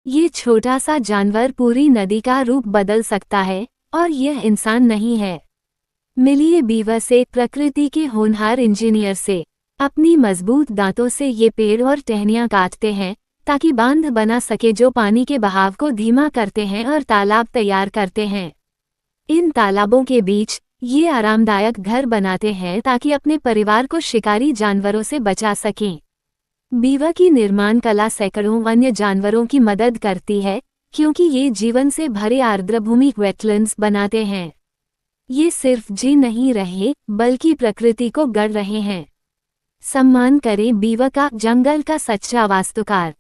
ये छोटा सा जानवर पूरी नदी का रूप बदल सकता है, और यह इंसान नहीं है। मिलिए बीवर से, प्रकृति के होनहार इंजीनियर से। अपनी मजबूत दांतों से ये पेड़ और टहनियां काटते हैं, ताकि बांध बना सके जो पानी के बहाव को धीमा करते हैं और तालाब तैयार करते हैं। इन तालाबों के बीच ये आरामदायक घर बनाते हैं ताकि अपने परिवार को शिकारी जानवरों से बचा सकें। बीवर की निर्माण कला सैकड़ों वन्य जानवरों की मदद करती है, क्योंकि ये जीवन से भरे आर्द्रभूमि वेटलैंड्स बनाते हैं। ये सिर्फ जी नहीं रहे, बल्कि प्रकृति को गढ़ रहे हैं। सम्मान करें बीवर का, जंगल का सच्चा वास्तुकार।